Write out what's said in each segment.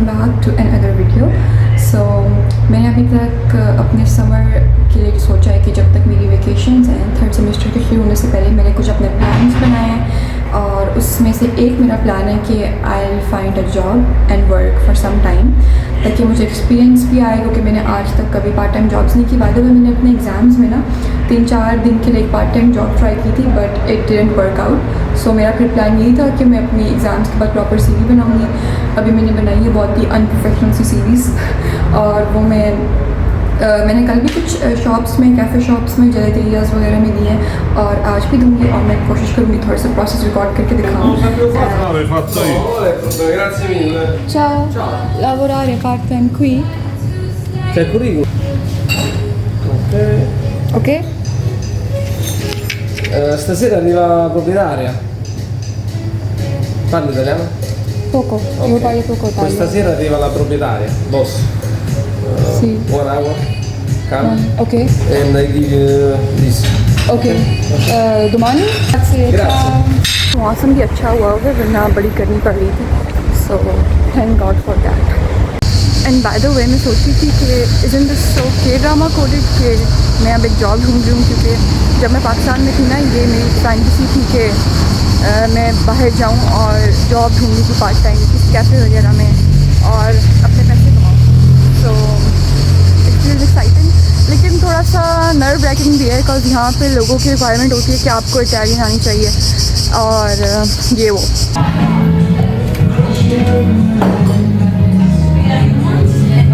Welcome back to another video. So मैंने अभी तक अपने समर के लिए सोचा है कि जब तक मेरी वेकेशंस हैं, थर्ड सेमेस्टर के शुरू होने से पहले मैंने कुछ अपने प्लान्स बनाए हैं और उसमें से एक मेरा प्लान है कि I will find a job and work for some time, ताकि मुझे एक्सपीरियंस भी आए, क्योंकि मैंने आज तक कभी पार्ट टाइम जॉब्स नहीं की। बाय द वे मैंने अपने एग्ज़ाम्स में ना 3-4 दिन के लिए एक पार्ट टाइम जॉब ट्राई की थी, but it didn't work out. So मेरा फिर प्लान यही था कि मैं अपनी एग्ज़ाम्स के बाद प्रॉपर सीवी बनाऊंगी। अभी मैंने बनाई है बहुत ही अनप्रोफेशनल सी सीरीज़ और वो मैंने कल भी कुछ शॉप्स में, कैफ़े शॉप्स में, जलेरियाज़ वगैरह में दिए हैं और आज भी दूंगी और मैं कोशिश करूँगी थोड़ा सा प्रोसेस रिकॉर्ड करके दिखाऊँ। Ciao, lavorare part time qui? C'è il curriculum. Ok. Ok? Stasera arriva la proprietaria. Parli italiano? Poco, io parlo poco Questa italiano. sera arriva la proprietaria, boss. Sì. 1 hour. Come? Ok, And I give you this. ok. domani? Grazie. मौसम भी अच्छा हुआ है, वरना बड़ी गर्मी पड़ रही थी। So thank God for that. And bye the वे मैं सोची थी कि इज़न्ट दिस सो के ड्रामा कोडेड कि मैं अब एक जॉब ढूंढ रही हूँ, क्योंकि जब मैं पाकिस्तान में थी ना, ये मेरी फैंटेसी थी कि मैं बाहर जाऊँ और जॉब ढूंढूँ की पार्ट टाइम किसी कैफ़े वगैरह में और अपने पैसे कमाऊँ। सो इट्स रियली एक्साइटिंग, लेकिन थोड़ा सा नर्व ब्रेकिंग भी है, बिकॉज यहाँ पे लोगों की रिक्वायरमेंट होती है कि आपको इटालियन आनी चाहिए और ये वो।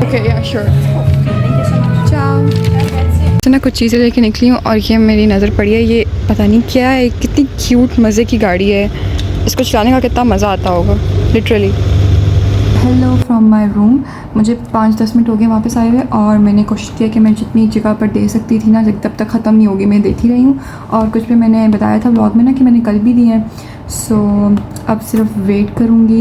ओके या श्योर, चाओ। ना कुछ चीज़ें लेके निकली हूँ और ये मेरी नज़र पड़ी है, ये पता नहीं क्या है, कितनी क्यूट मज़े की गाड़ी है, इसको चलाने का कितना मज़ा आता होगा literally. Hello from my room. मुझे 5-10 मिनट हो गए वापस आए हुए और मैंने कोशिश किया कि मैं जितनी जगह पर दे सकती थी ना, जब तब तक ख़त्म नहीं होगी मैं देती रही हूँ। और कुछ भी मैंने बताया था व्लॉग में ना कि मैंने कल भी दिए हैं। सो अब सिर्फ वेट करूँगी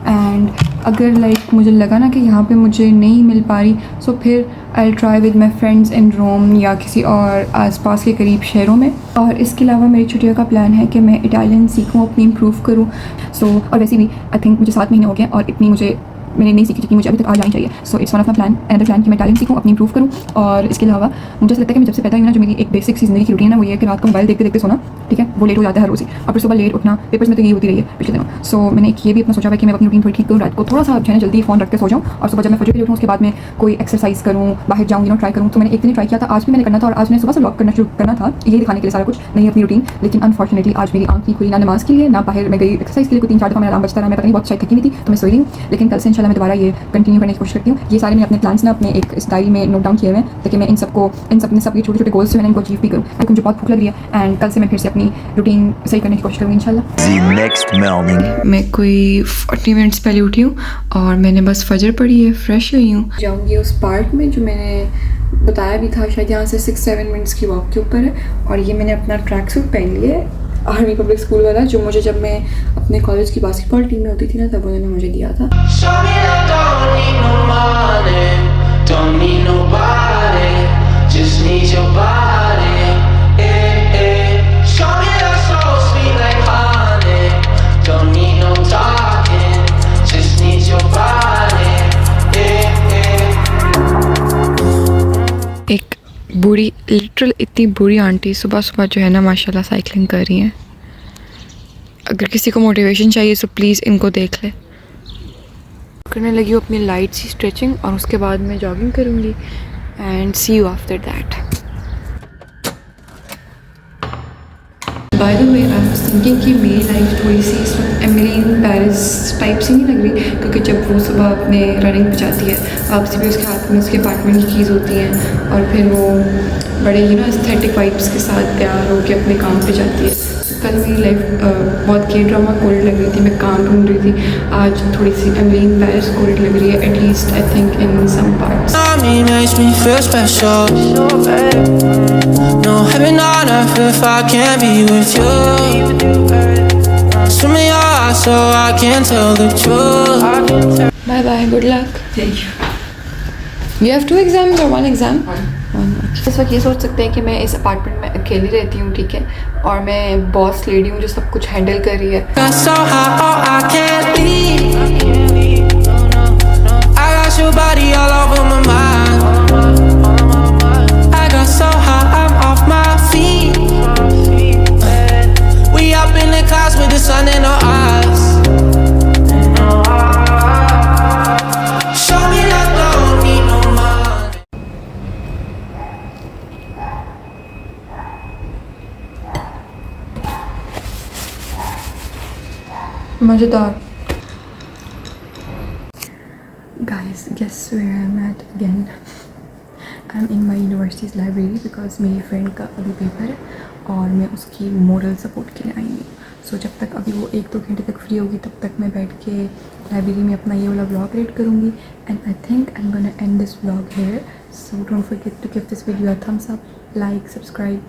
एंड अगर लाइक मुझे लगा ना कि यहाँ पे मुझे नहीं मिल पा रही, सो फिर I try with my friends in Rome या किसी और आसपास के करीब शहरों में। और इसके अलावा मेरी छुट्टियों का प्लान है कि मैं इटालियन सीखूँ, अपनी इम्प्रूव करूँ। सो और वैसे भी आई थिंक मुझे 7 महीने हो गए और इतनी मैंने नहीं सीखी, मुझे अभी तक आ जानी चाहिए। So it's one of my plan, another plan कि मैं इटालियन सीखूँ, अपनी इम्प्रूव करूँ। और इसके अलावा मुझे ऐसा लगता है कि मैं जब से पैदा हुई ना, जो मेरी एक बेसिक सी ज़िंदगी की रूटीन है ना, वो ये है कि रात को मोबाइल देखते देखते सोना, ठीक है, वो लेट हो जाता है हर रोज़ ही, और फिर सुबह लेट उठना। पेपर्स में तो यही होती रही है पिछले दिनों। सो मैंने एक ये भी अपना सोचा है कि मैं अपनी रूटीन थोड़ी ठीक करूँ, रात को थोड़ा सा जो जल्दी फ़ोन रख के सो जाऊँ और सुबह जब मैं फजर के लिए उठूँ उसके बाद में कोई एक्सरसाइज करूँ, बाहर जाऊँ, ट्राई करूँ। तो मैंने एक दिन ट्राई किया था, आज भी मैंने करना था और आज मैंने सुबह से व्लॉग करना शुरू करना था, ये दिखाने के लिए सारा कुछ नहीं अपनी रूटीन। लेकिन अनफॉर्चुनेटली आज मेरी आँख नहीं खुली, ना नमाज़ के लिए, ना बाहर मैं गई एक्सरसाइज के लिए। 3-4 दफ़ा मेरा अलार्म बजता रहा, मैं पता नहीं बहुत शायद थकी हुई थी तो मैं सोई रही हूँ। लेकिन कल से इंशाल्लाह मैं दोबारा ये कंटिन्यू करने की कोशिश करती हूँ। ये सारे मैंने अपने प्लान्स ना अपने एक इस डायरी में नोट डाउन किए हुए हैं, ताकि मैं इन सब के छोटे-छोटे गोल्स जो हैं इनको अचीव भी करूँ, क्योंकि मुझे बहुत भूख लग रही है एंड कल से मैं फिर से अपनी रूटीन सही करने की कोशिश करूँगी इंशाल्लाह। मैं कोई 40 मिनट्स पहले उठी हूँ और मैंने बस फजर पढ़ी है, फ्रेश हुई हूँ। जाऊँगी उस पार्क में जो मैंने बताया भी था, शायद यहाँ से 6-7 मिनट्स की वॉक के ऊपर है। और ये मैंने अपना ट्रैक सूट पहन लिया है, आर्मी पब्लिक स्कूल वाला, जो मुझे जब मैं अपने कॉलेज की बास्केटबॉल टीम में होती थी ना, तब उन्होंने मुझे दिया था। एक बूढ़ी, लिटरल इतनी बूढ़ी आंटी सुबह सुबह जो है ना माशाल्लाह साइकिलिंग कर रही हैं। अगर किसी को मोटिवेशन चाहिए तो प्लीज़ इनको देख ले। करने लगी हूँ अपनी लाइट सी स्ट्रेचिंग और उसके बाद मैं जॉगिंग करूँगी and see you after that. By the way I was thinking कि मेरी लाइफ थोड़ी सी इस वक्त एमिली इन पेरिस टाइप से नहीं लग रही, क्योंकि जब वो सुबह अपने रनिंग पे जाती है, वापसी भी उसके हाथ में उसके अपार्टमेंट की कीज़ होती हैं और फिर वो बड़े एस्थेटिक वाइब्स के साथ तैयार होकर अपने काम पे जाती है। कल मेरी लाइफ बहुत के ड्रामा कोल्ड लग रही थी, मैं काम ढूंढ रही थी। आज थोड़ी सी एमिली इन पेरिस कोल्ड लग रही है, at least I think in some parts. No heaven on earth if I can't be with you. Swim me out so I can tell the truth. Bye bye, good luck. Thank you. You have 2 exams or 1 exam? One. इस वक्त ये सोच सकते हैं कि मैं इस apartment में अकेली रहती हूँ, ठीक है, और मैं बॉस लेडी हूँ जो सब कुछ हैंडल कर रही है। मज़ेदार। Guys guess where I am at again. I am in my university's library because मेरी फ्रेंड का अभी पेपर है और मैं उसकी मोरल सपोर्ट के लिए आई हूँ। सो जब तक अभी वो 1-2 घंटे तक फ्री होगी तब तक मैं बैठ के लाइब्रेरी में अपना ये वाला व्लॉग एडिट करूँगी। And I think I am gonna end this vlog here. So don't forget to give this video a thumbs up, like, subscribe,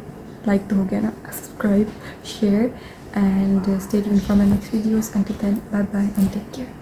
like तो हो गया ना, subscribe, share and stay tuned for my next videos. Until then bye bye and take care.